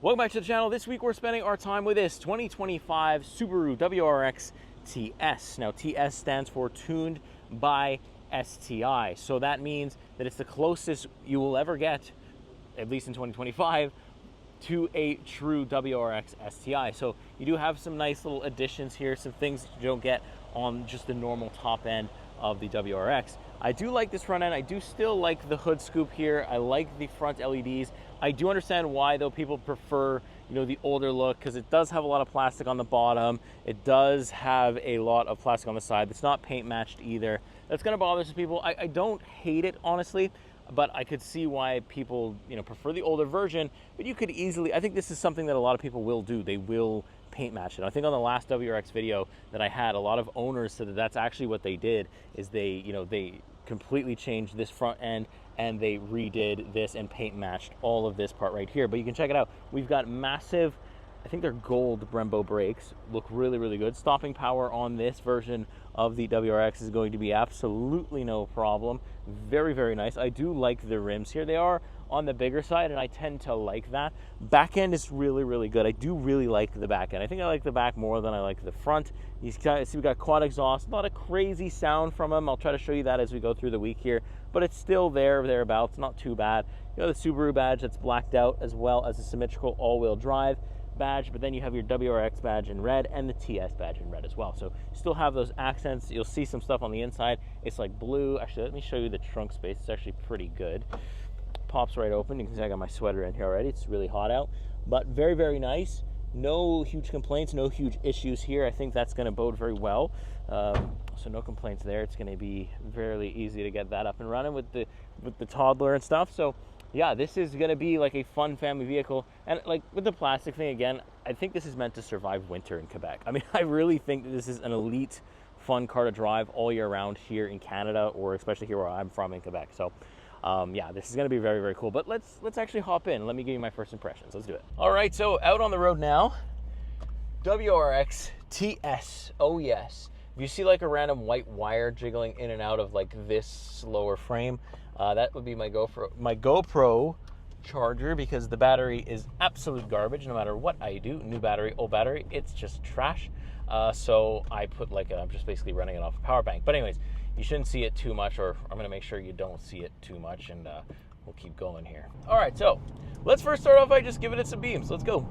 Welcome back to the channel. This week we're spending our time with this 2025 Subaru WRX TS. Now TS stands for Tuned by STI. So that means that it's the closest you will ever get, at least in 2025, to a true WRX STI. So you do have some nice little additions here, some things that you don't get on just the normal top end of the WRX. I do like this front end. I do still like the hood scoop here. I like the front LEDs. I do understand why, though, people prefer, the older look, because it does have a lot of plastic on the bottom. It does have a lot of plastic on the side. It's not paint matched either. That's going to bother some people. I don't hate it, honestly, but I could see why people, prefer the older version. But you could easily, I think this is something that a lot of people will do. They will paint match it. I think on the last WRX video that I had, a lot of owners said that that's actually what they did, is they completely changed this front end and they redid this and paint matched all of this part right here. But you can check it out. We've got massive, I think they're gold Brembo brakes, look really, really good. Stopping power on this version of the WRX is going to be absolutely no problem. Very, very nice. I do like the rims here. They are on the bigger side, and I tend to like that. Back end is really, really good. I do really like the back end. I think I like the back more than I like the front. You see we got quad exhaust, not a crazy sound from them. I'll try to show you that as we go through the week here, but it's still thereabouts, not too bad. You got the Subaru badge that's blacked out, as well as a symmetrical all-wheel drive badge, but then you have your WRX badge in red and the TS badge in red as well. So you still have those accents. You'll see some stuff on the inside. It's like blue. Actually, let me show you the trunk space. It's actually pretty good. Pops right open. You can see I got my sweater in here already. It's really hot out, but very, very nice. No huge complaints, no huge issues here. I think that's going to bode very well. So no complaints there. It's going to be fairly easy to get that up and running with the toddler and stuff. So yeah, this is going to be like a fun family vehicle. And like with the plastic thing, again, I think this is meant to survive winter in Quebec. I mean, I really think that this is an elite fun car to drive all year round here in Canada, or especially here where I'm from in Quebec. So yeah, this is going to be very, very cool. But let's actually hop in. Let me give you my first impressions. Let's do it. All right, so out on the road now. WRX TS. Oh yes. If you see like a random white wire jiggling in and out of like this lower frame, that would be my GoPro charger, because the battery is absolute garbage no matter what I do. New battery, old battery, it's just trash. So I put I'm just basically running it off a power bank. But anyways, you shouldn't see it too much, or I'm going to make sure you don't see it too much, and we'll keep going here. All right, so let's first start off by just giving it some beams. Let's go.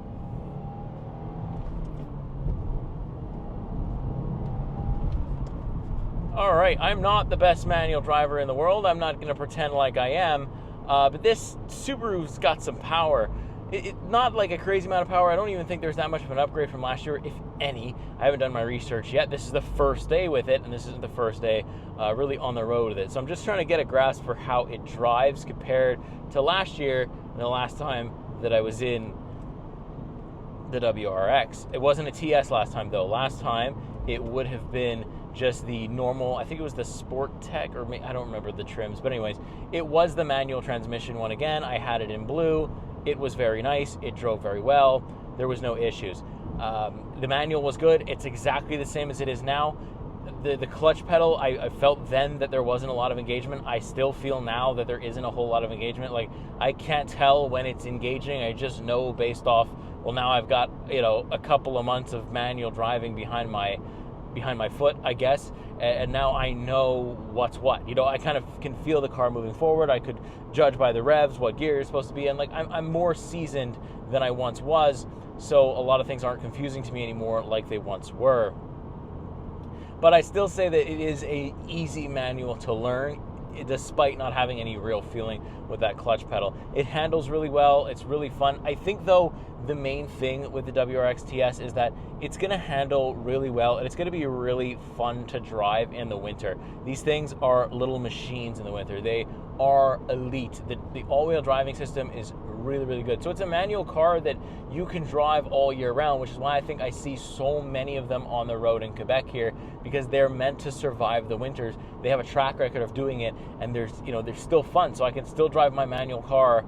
All right, I'm not the best manual driver in the world. I'm not going to pretend like I am, but this Subaru's got some power. Not like a crazy amount of power. I don't even think there's that much of an upgrade from last year, if any. I haven't done my research yet. This is the first day with it, and this isn't the first day really on the road with it. So I'm just trying to get a grasp for how it drives compared to last year and the last time that I was in the WRX. It wasn't a TS last time, though. Last time, it would have been just the normal, I think it was the Sport Tech, or I don't remember the trims, but anyways, it was the manual transmission one again. I had it in blue. It was very nice. It drove very well. There was no issues. The manual was good. It's exactly the same as it is now. The clutch pedal, I felt then that there wasn't a lot of engagement. I still feel now that there isn't a whole lot of engagement. Like, I can't tell when it's engaging. I just know based off, well, now I've got, a couple of months of manual driving behind my foot, I guess, and now I know what's what. I kind of can feel the car moving forward. I could judge by the revs what gear is supposed to be in. Like, I'm more seasoned than I once was, so a lot of things aren't confusing to me anymore like they once were. But I still say that it is a easy manual to learn, despite not having any real feeling with that clutch pedal. It handles really well. It's really fun. I think, though, the main thing with the WRX TS is that it's going to handle really well, and it's going to be really fun to drive in the winter. These things are little machines in the winter. They are elite. The all-wheel driving system is really, really good. So it's a manual car that you can drive all year round, which is why I think I see so many of them on the road in Quebec here, because they're meant to survive the winters. They have a track record of doing it, and they're still fun. So I can still drive my manual car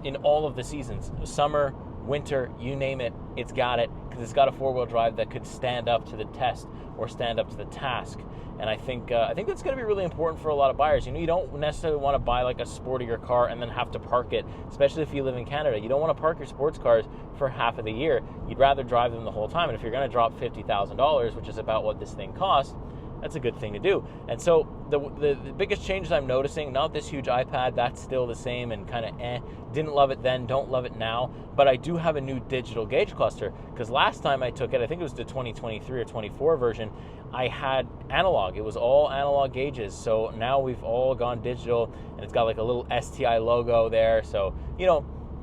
in all of the seasons, summer, winter, you name it, it's got it, because it's got a four-wheel drive that could stand up to the test or stand up to the task. And I think that's going to be really important for a lot of buyers. You don't necessarily want to buy like a sportier car and then have to park it, especially if you live in Canada. You don't want to park your sports cars for half of the year. You'd rather drive them the whole time. And if you're going to drop $50,000, which is about what this thing costs, that's a good thing to do. And so the biggest changes I'm noticing, not this huge iPad, that's still the same and kind of didn't love it then, don't love it now, but I do have a new digital gauge cluster, because last time I took it, I think it was the 2023 or 24 version, I had analog. It was all analog gauges. So now we've all gone digital, and it's got like a little STI logo there. So,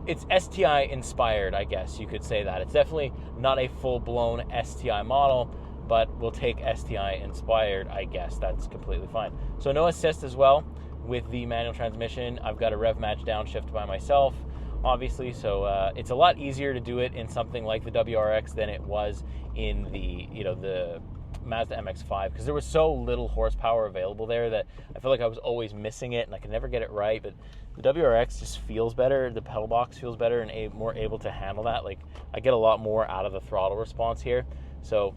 it's STI inspired, I guess you could say that. It's definitely not a full-blown STI model, but we'll take STI inspired, I guess. That's completely fine. So no assist as well with the manual transmission. I've got a rev match downshift by myself, obviously, so it's a lot easier to do it in something like the WRX than it was in the Mazda MX-5, because there was so little horsepower available there that I feel like I was always missing it and I could never get it right. But the WRX just feels better, the pedal box feels better and more able to handle that. Like, I get a lot more out of the throttle response here. So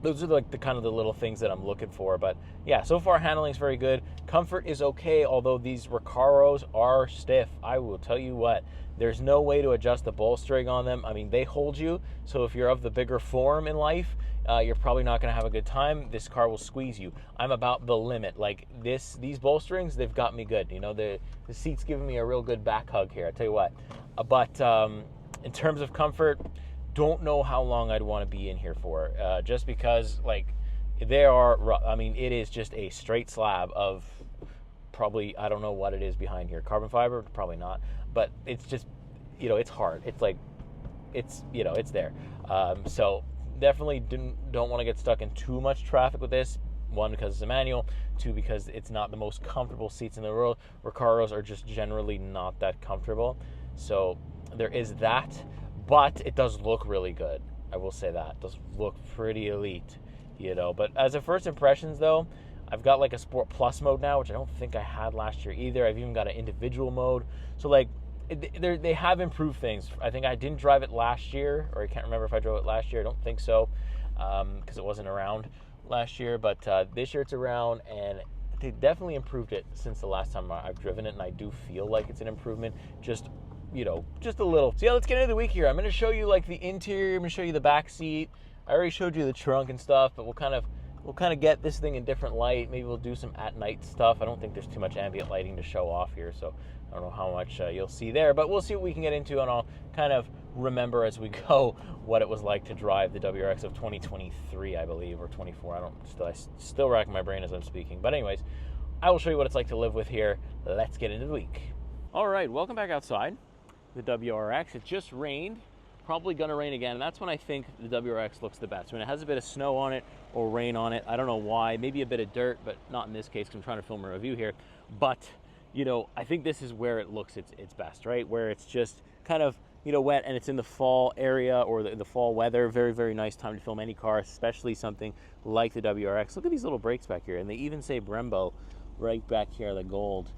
those are like the kind of the little things that I'm looking for. But yeah, so far handling is very good. Comfort is okay, although these Reccaros are stiff. I will tell you what, there's no way to adjust the bolstering on them. I mean, they hold you, so if you're of the bigger form in life, you're probably not going to have a good time. This car will squeeze you. I'm about the limit. Like these bolsterings, they've got me good. The seat's giving me a real good back hug here, I tell you what. But in terms of comfort, don't know how long I'd want to be in here for, just because like they are rough. I mean, it is just a straight slab of probably, I don't know what it is behind here, carbon fiber, probably not, but it's just, it's hard. It's like, it's there. So definitely don't want to get stuck in too much traffic with this. One, because it's a manual. Two, because it's not the most comfortable seats in the world. Recaros are just generally not that comfortable. So there is that. But it does look really good. I will say that. It does look pretty elite, But as a first impressions, though, I've got like a Sport Plus mode now, which I don't think I had last year either. I've even got an individual mode. So, like, they have improved things. I think I didn't drive it last year, or I can't remember if I drove it last year. I don't think so, because it wasn't around last year. But this year it's around, and they definitely improved it since the last time I've driven it, and I do feel like it's an improvement. Just a little. So yeah, let's get into the week here. I'm going to show you like the interior. I'm going to show you the back seat. I already showed you the trunk and stuff, but we'll kind of get this thing in different light. Maybe we'll do some at night stuff. I don't think there's too much ambient lighting to show off here, so I don't know how much you'll see there, but we'll see what we can get into, and I'll kind of remember as we go what it was like to drive the WRX of 2023, I believe, or 24. I still rack my brain as I'm speaking. But anyways, I will show you what it's like to live with here. Let's get into the week. All right, welcome back outside. The WRX. It just rained, probably gonna rain again, and that's when I think the WRX looks the best, when it has a bit of snow on it or rain on it. I don't know why, maybe a bit of dirt, but not in this case because I'm trying to film a review here. But I think this is where it looks its best, right? Where it's just kind of wet and it's in the fall area or the fall weather. Very, very nice time to film any car, especially something like the WRX. Look at these little brakes back here, and they even say Brembo right back here, the gold.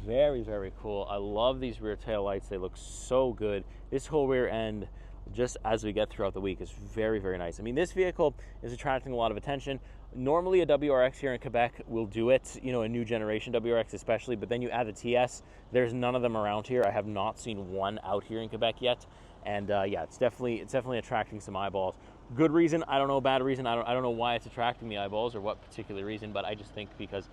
Very, very cool. I love these rear tail lights. They look so good. This whole rear end, just as we get throughout the week, is very, very nice. I mean, this vehicle is attracting a lot of attention. Normally a WRX here in Quebec will do it, a new generation WRX especially, but then you add the TS. There's none of them around here. I have not seen one out here in Quebec yet. And yeah, it's definitely attracting some eyeballs. Good reason, I don't know, bad reason. I don't know why it's attracting the eyeballs or what particular reason, but I just think because,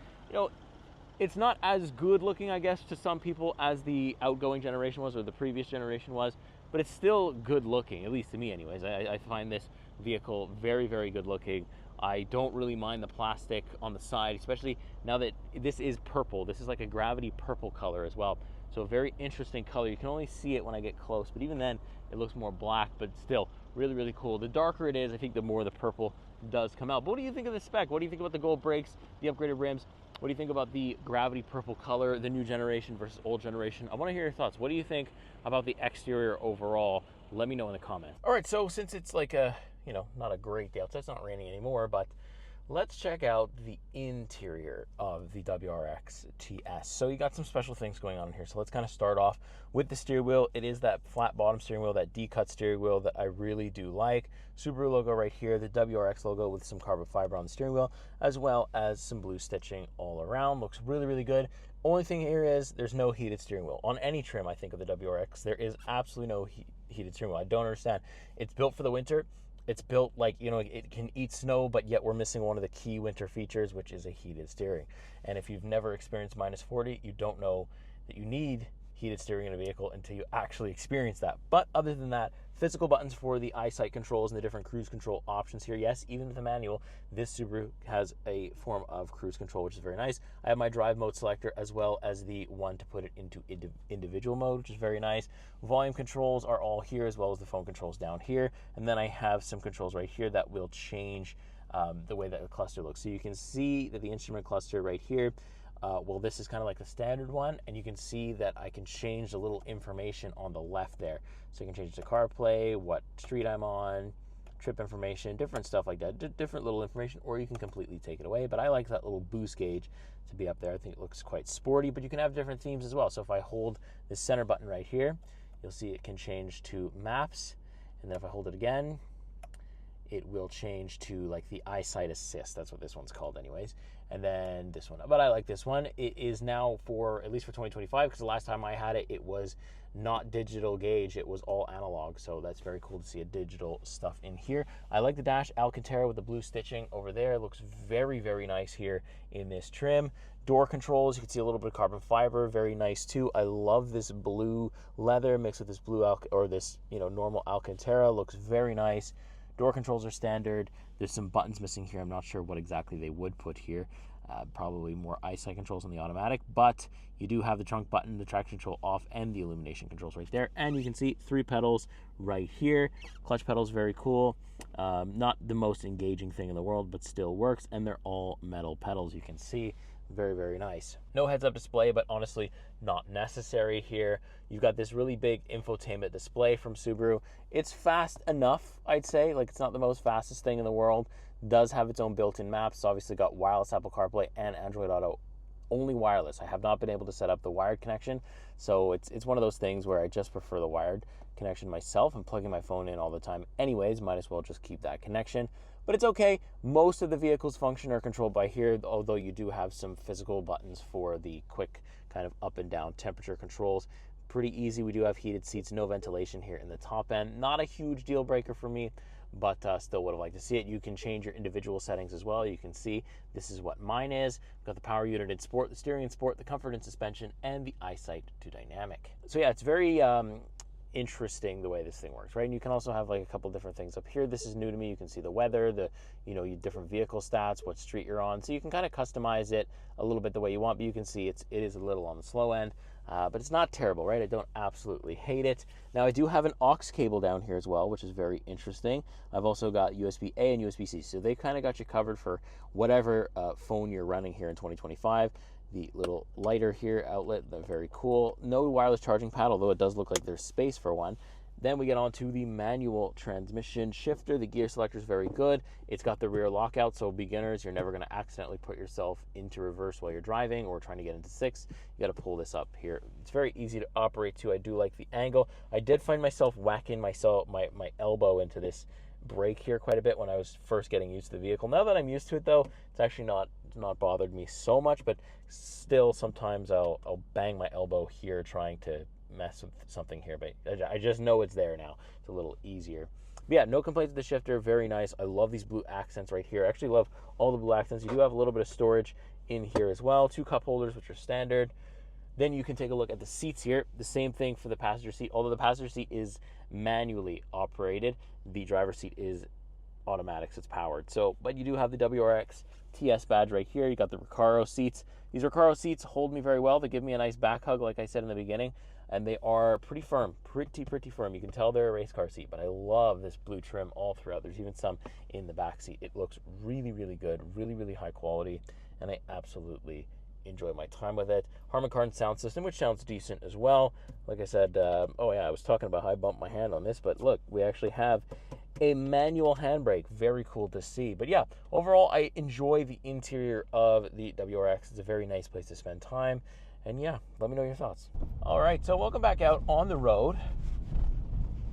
it's not as good looking, I guess, to some people as the outgoing generation was or the previous generation was, but it's still good looking, at least to me anyways. I find this vehicle very, very good looking. I don't really mind the plastic on the side, especially now that this is purple. This is like a gravity purple color as well. So a very interesting color. You can only see it when I get close, but even then it looks more black, but still really, really cool. The darker it is, I think the more the purple does come out. But what do you think of the spec? What do you think about the gold brakes, the upgraded rims? What do you think about the gravity purple color, the new generation versus old generation? I want to hear your thoughts. What do you think about the exterior overall? Let me know in the comments. All right, so since it's like a, not a great day outside, it's not raining anymore, but Let's check out the interior of the WRX TS. So you got some special things going on here. So let's kind of start off with the steering wheel. It is that flat bottom steering wheel, that D-cut steering wheel that I really do like. Subaru logo right here, the WRX logo with some carbon fiber on the steering wheel, as well as some blue stitching all around. Looks really, really good. Only thing here is there's no heated steering wheel. On any trim, I think, of the WRX, there is absolutely no heated steering wheel. I don't understand. It's built for the winter. It's built like, you know, it can eat snow, but yet we're missing one of the key winter features, which is a heated steering. And if you've never experienced minus 40, you don't know that you need heated steering in a vehicle until you actually experience that. But other than that, physical buttons for the eyesight controls and the different cruise control options here. Yes, even with the manual, this Subaru has a form of cruise control, which is very nice. I have my drive mode selector as well as the one to put it into individual mode, which is very nice. Volume controls are all here, as well as the phone controls down here. And then I have some controls right here that will change the way that the cluster looks. So you can see that the instrument cluster right here, well, this is kind of like the standard one, and you can see that I can change the little information on the left there. So you can change the CarPlay, what street I'm on, trip information, different stuff like that, different little information, or you can completely take it away. But I like that little boost gauge to be up there. I think it looks quite sporty, but you can have different themes as well. So if I hold this center button right here, you'll see it can change to maps, and then if I hold it again, it will change to like the eyesight assist. That's what this one's called anyways. And then this one, but I like this one. It is now for, at least for 2025, because the last time I had it, it was not digital gauge, it was all analog. So that's very cool to see a digital stuff in here. I like the dash Alcantara with the blue stitching over there. It looks very, very nice here in this trim. Door controls, you can see a little bit of carbon fiber, very nice too. I love this blue leather mixed with this blue normal Alcantara. Looks very nice. Door controls are standard. There's some buttons missing here. I'm not sure what exactly they would put here. Probably more eyesight controls on the automatic, but you do have the trunk button, the traction control off, and the illumination controls right there. And you can see 3 pedals right here. Clutch pedals, very cool. Not the most engaging thing in the world, but still works. And they're all metal pedals, you can see. Very, very nice. No heads-up display, but honestly not necessary here. You've got this really big infotainment display from Subaru. It's fast enough, I'd say. Like, it's not the most fastest thing in the world. Does have its own built-in maps. It's obviously got wireless Apple CarPlay and Android Auto. Only wireless. I have not been able to set up the wired connection, so it's one of those things where I just prefer the wired connection myself. I'm plugging my phone in all the time anyways, might as well just keep that connection. But it's okay. Most of the vehicle's function are controlled by here, although you do have some physical buttons for the quick kind of up and down temperature controls. Pretty easy. We do have heated seats, no ventilation here in the top end. Not a huge deal breaker for me, but still would have liked to see it. You can change your individual settings as well. You can see this is what mine is. We've got the power unit in sport, the steering in sport, the comfort and suspension, and the eyesight to dynamic. So yeah, it's very interesting the way this thing works, right? And you can also have like a couple different things up here. This is new to me. You can see the weather, the your different vehicle stats, what street you're on. So you can kind of customize it a little bit the way you want, but you can see it is a little on the slow end. But it's not terrible, right? I don't absolutely hate it. Now, I do have an aux cable down here as well, which is very interesting. I've also got USB-A and USB-C, so they kind of got you covered for whatever phone you're running here in 2025. The little lighter here, outlet, they're very cool. No wireless charging pad, although it does look like there's space for one. Then we get on to the manual transmission shifter. The gear selector is very good. It's got the rear lockout, so beginners, you're never going to accidentally put yourself into reverse while you're driving or trying to get into 6. You got to pull this up here. It's very easy to operate too. I do like the angle. I did find myself whacking my elbow into this brake here quite a bit when I was first getting used to the vehicle. Now that I'm used to it though, it's actually not bothered me so much, but still sometimes I'll bang my elbow here trying to mess with something here, but I just know it's there now. It's a little easier. But yeah, no complaints with the shifter. Very nice. I love these blue accents right here. I actually love all the blue accents. You do have a little bit of storage in here as well. 2 cup holders, which are standard. Then you can take a look at the seats here. The same thing for the passenger seat. Although the passenger seat is manually operated, the driver's seat is automatic, so it's powered. So, but you do have the WRX TS badge right here. You got the Reccaro seats. These Reccaro seats hold me very well. They give me a nice back hug, like I said in the beginning, and they are pretty firm, pretty firm. You can tell they're a race car seat, but I love this blue trim all throughout. There's even some in the back seat. It looks really, really good, really, really high quality, and I absolutely enjoy my time with it. Harman Kardon sound system, which sounds decent as well. Like I said, oh yeah, I was talking about how I bumped my hand on this, but look, we actually have a manual handbrake. Very cool to see. But yeah, overall, I enjoy the interior of the WRX. It's a very nice place to spend time. And yeah, let me know your thoughts. All right, so welcome back out on the road.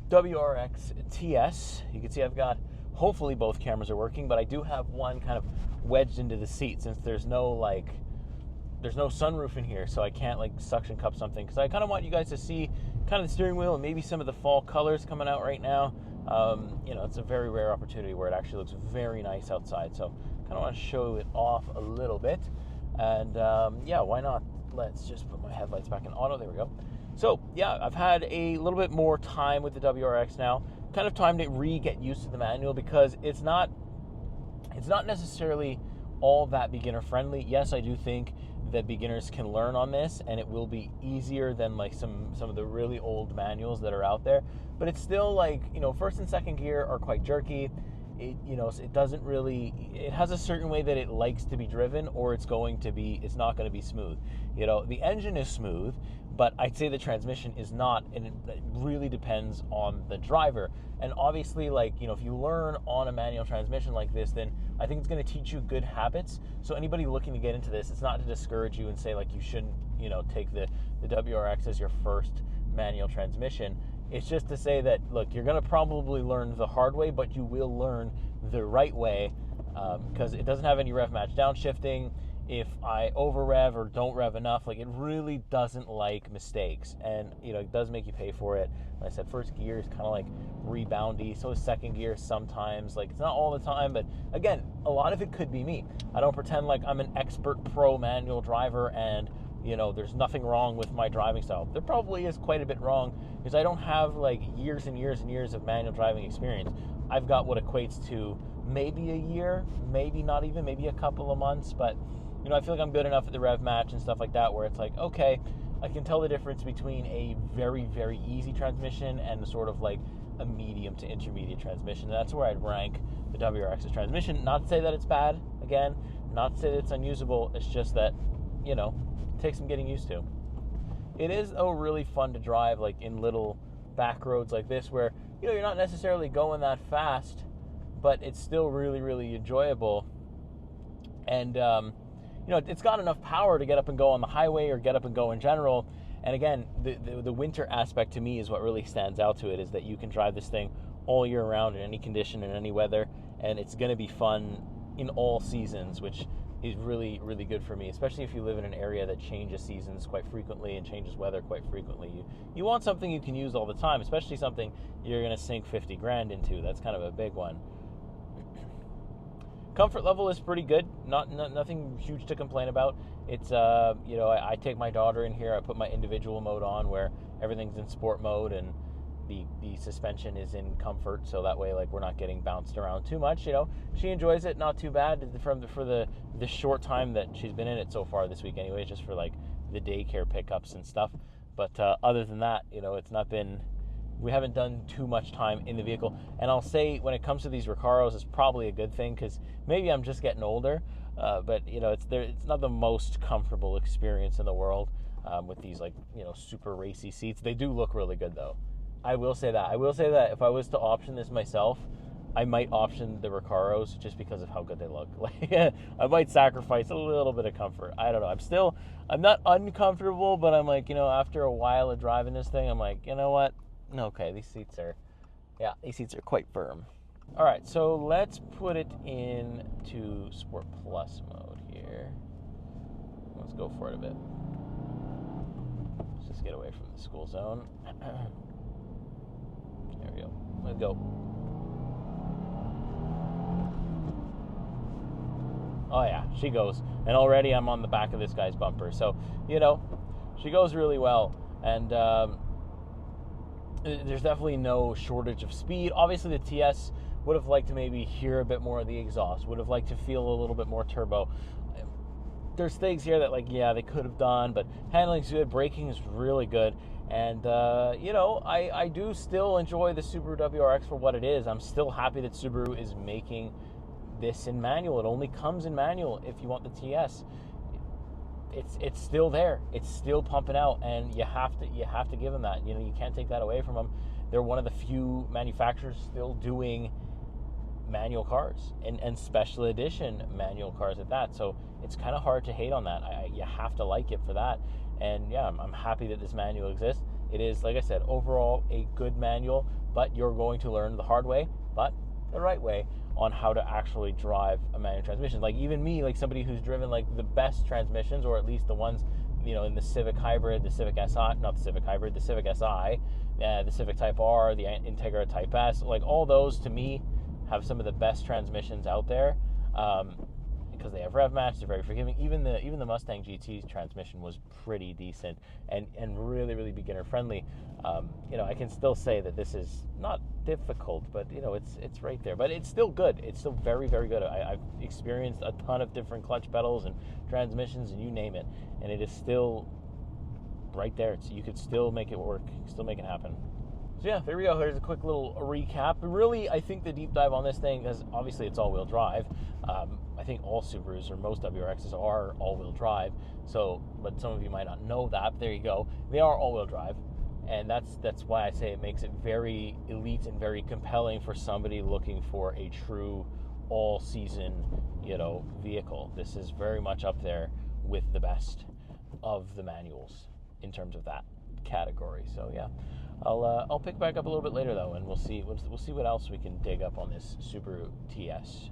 WRX TS. You can see I've got, hopefully both cameras are working, but I do have one kind of wedged into the seat since there's no sunroof in here, so I can't like suction cup something, because I kind of want you guys to see kind of the steering wheel and maybe some of the fall colors coming out right now. It's a very rare opportunity where it actually looks very nice outside, so kind of want to show it off a little bit. And yeah, why not? Let's just put my headlights back in auto. There we go. So yeah, I've had a little bit more time with the WRX now. Kind of time to get used to the manual, because it's not necessarily all that beginner friendly. Yes, I do think that beginners can learn on this, and it will be easier than like some of the really old manuals that are out there. But it's still like, first and second gear are quite jerky. It doesn't really, it has a certain way that it likes to be driven, or it's not going to be smooth. The engine is smooth, but I'd say the transmission is not, and it really depends on the driver. And obviously, if you learn on a manual transmission like this, then I think it's going to teach you good habits. So anybody looking to get into this, it's not to discourage you and say like you shouldn't, take the WRX as your first manual transmission. It's just to say that, look, you're going to probably learn the hard way, but you will learn the right way, because it doesn't have any rev match downshifting. If I over rev or don't rev enough, it really doesn't like mistakes, and it does make you pay for it. Like I said, first gear is kind of like reboundy, so is second gear sometimes. It's not all the time, but again, a lot of it could be me. I don't pretend like I'm an expert pro manual driver and there's nothing wrong with my driving style. There probably is quite a bit wrong, because I don't have years and years and years of manual driving experience. I've got what equates to maybe a year, maybe not even, maybe a couple of months, but I feel like I'm good enough at the rev match and stuff like that, where it's like, okay, I can tell the difference between a very, very easy transmission and sort of like a medium to intermediate transmission. And that's where I'd rank the WRX's transmission. Not to say that it's bad, again, not to say that it's unusable. It's just that, it takes some getting used to. It is, though, really fun to drive in little back roads like this, where you're not necessarily going that fast, but it's still really, really enjoyable. And it's got enough power to get up and go on the highway or get up and go in general. And again, the winter aspect to me is what really stands out to it, is that you can drive this thing all year round in any condition, in any weather, and it's going to be fun in all seasons, which is really, really good for me, especially if you live in an area that changes seasons quite frequently and changes weather quite frequently. You want something you can use all the time, especially something you're going to sink 50 grand into. That's kind of a big one. Comfort level is pretty good. Nothing huge to complain about. It's I take my daughter in here. I put my individual mode on, where everything's in sport mode, and the suspension is in comfort, so that way we're not getting bounced around too much. She enjoys it, not too bad for the short time that she's been in it so far this week anyway, just for the daycare pickups and stuff. But other than that, it's not been, we haven't done too much time in the vehicle. And I'll say, when it comes to these Reccaros, it's probably a good thing, because maybe I'm just getting older, but it's not the most comfortable experience in the world with these super racy seats. They do look really good though. I will say that if I was to option this myself, I might option the Reccaros just because of how good they look. I might sacrifice a little bit of comfort. I don't know. I'm not uncomfortable, but I'm after a while of driving this thing, I'm like, you know what? Okay, these seats are quite firm. All right, so let's put it into Sport Plus mode here. Let's go for it a bit. Let's just get away from the school zone. There we go. Let's go. Oh yeah, she goes. And already I'm on the back of this guy's bumper. So, she goes really well. And there's definitely no shortage of speed. Obviously, the TS would have liked to maybe hear a bit more of the exhaust, would have liked to feel a little bit more turbo. There's things here that, they could have done, but handling's good, braking is really good. And, I do still enjoy the Subaru WRX for what it is. I'm still happy that Subaru is making this in manual. It only comes in manual if you want the TS. It's still there. It's still pumping out, and you have to give them that. You can't take that away from them. they're one of the few manufacturers still doing manual cars and special edition manual cars at that. So it's kind of hard to hate on that. You have to like it for that. And yeah, I'm happy that this manual exists. It is, like I said, overall a good manual, but you're going to learn the hard way, but the right way, on how to actually drive a manual transmission. Like even me, like somebody who's driven like the best transmissions, or at least the ones, you know, in the Civic Hybrid, the Civic SI, not the Civic Hybrid, the Civic SI, the Civic Type R, the Integra Type S, like all those to me have some of the best transmissions out there, because they have rev match, they're very forgiving. Even the Mustang GT transmission was pretty decent and really, really beginner friendly. You know, I can still say that this is not difficult, but you know, it's right there. But it's still good. It's still very, very good. I've experienced a ton of different clutch pedals and transmissions and you name it, and it is still right there. You could still make it work, still make it happen. So yeah, there we go. Here's a quick little recap. Really, I think the deep dive on this thing is, obviously it's all-wheel drive. I think all Subarus, or most WRXs, are all-wheel drive. So, but some of you might not know that. But there you go. They are all-wheel drive, and that's why I say it makes it very elite and very compelling for somebody looking for a true all-season, you know, vehicle. This is very much up there with the best of the manuals in terms of that category. So yeah. I'll pick back up a little bit later though, and we'll see what else we can dig up on this Subaru TS.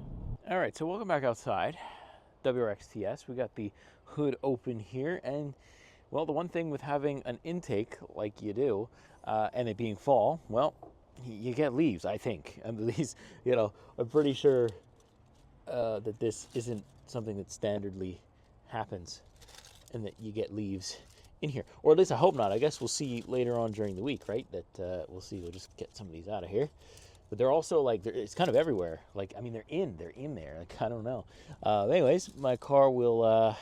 All right, so welcome back outside. WRX TS. We got the hood open here, and well, the one thing with having an intake like you do, and it being fall, well, you get leaves. I think, at least, you know, I'm pretty sure that this isn't something that standardly happens, and that you get leaves in here, or at least I hope not. I guess we'll see later on during the week, right? That we'll see. We'll just get some of these out of here. But they're also like, it's kind of everywhere. Like, I mean, they're in there. Like, I don't know. Anyways, my car will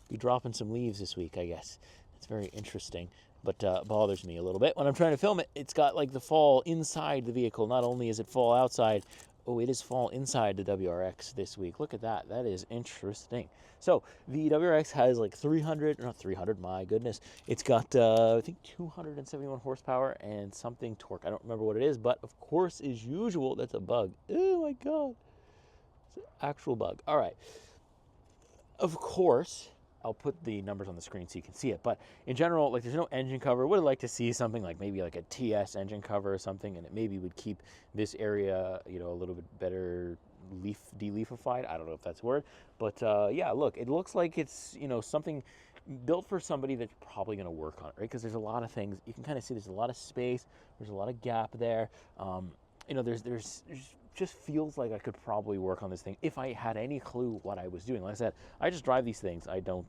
be dropping some leaves this week, I guess. It's very interesting, but bothers me a little bit when I'm trying to film it. It's got like the fall inside the vehicle. Not only is it fall outside, oh, it is fall inside the WRX this week. Look at that. That is interesting. So the WRX has like 300, my goodness. It's got, I think, 271 horsepower and something torque. I don't remember what it is, but of course, as usual, that's a bug. Oh my God. It's an actual bug. All right. Of course, I'll put the numbers on the screen so you can see it. But in general, like, there's no engine cover. Would have liked to see something like maybe like a TS engine cover or something, and it maybe would keep this area, you know, a little bit better de-leafified. I don't know if that's a word. But yeah, look, it looks like it's, you know, something built for somebody that's probably going to work on it, right? Because there's a lot of things. You can kind of see there's a lot of space. There's a lot of gap there. You know, there's just feels like I could probably work on this thing if I had any clue what I was doing. Like I said, I just drive these things. I don't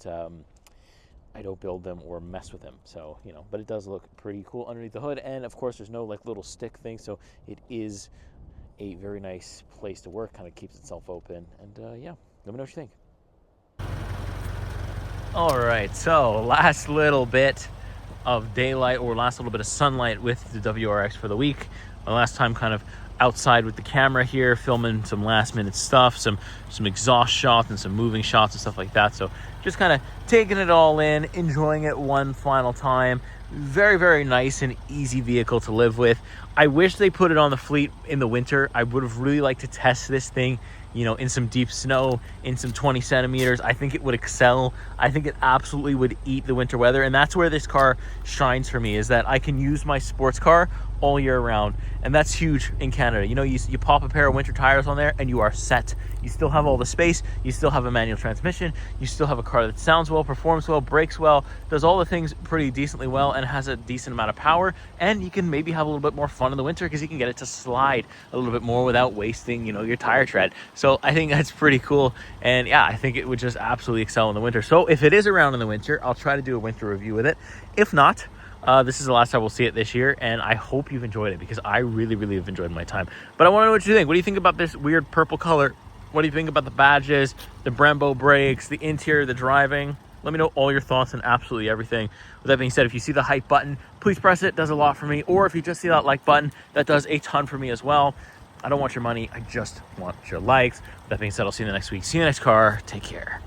build them or mess with them. So, you know, but it does look pretty cool underneath the hood. And of course, there's no like little stick thing. So it is a very nice place to work. Kind of keeps itself open. And yeah, let me know what you think. All right, so last little bit of daylight, or last little bit of sunlight with the WRX for the week. My last time kind of outside with the camera here, filming some last minute stuff, some exhaust shots and some moving shots and stuff like that. So just kind of taking it all in, enjoying it one final time. Very, very nice and easy vehicle to live with. I wish they put it on the fleet in the winter. I would have really liked to test this thing, you know, in some deep snow, in some 20 centimeters. I think it would excel. I think it absolutely would eat the winter weather. And that's where this car shines for me, is that I can use my sports car all year round. And that's huge in Canada. You know, you pop a pair of winter tires on there and you are set. You still have all the space. You still have a manual transmission. You still have a car that sounds well, performs well, brakes well, does all the things pretty decently well, and has a decent amount of power. And you can maybe have a little bit more fun in the winter because you can get it to slide a little bit more without wasting, you know, your tire tread. So I think that's pretty cool. And yeah, I think it would just absolutely excel in the winter. So if it is around in the winter, I'll try to do a winter review with it. If not, this is the last time we'll see it this year, and I hope you've enjoyed it because I really, really have enjoyed my time. But I want to know what you think. What do you think about this weird purple color? What do you think about the badges, the Brembo brakes, the interior, the driving? Let me know all your thoughts on absolutely everything. With that being said, if you see the hype button, please press it. It does a lot for me. Or if you just see that like button, that does a ton for me as well. I don't want your money. I just want your likes. With that being said, I'll see you in the next week. See you in the next car. Take care.